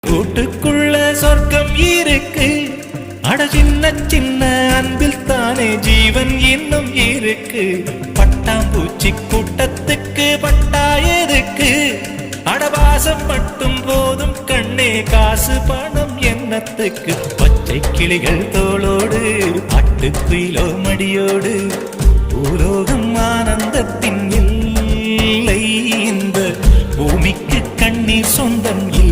கூட்டுக்குள்ள சொர்க்கம் இருக்கு. அட சின்ன சின்ன அன்பில் தானே ஜீவன் இன்னும் இருக்கு. பட்டாம்பூச்சி கூட்டத்துக்கு பட்டாயதுக்கு. அடவாசம் மட்டும் போதும் கண்ணே, காசு பணம் எண்ணத்துக்கு. பச்சை கிளிகள் தோளோடு பட்டுக்குயிலோ மடியோடு. பூலோகம் ஆனந்தத்தின் இல்லை, இந்த பூமிக்கு கண்ணீர் சொந்தம் இல்லை.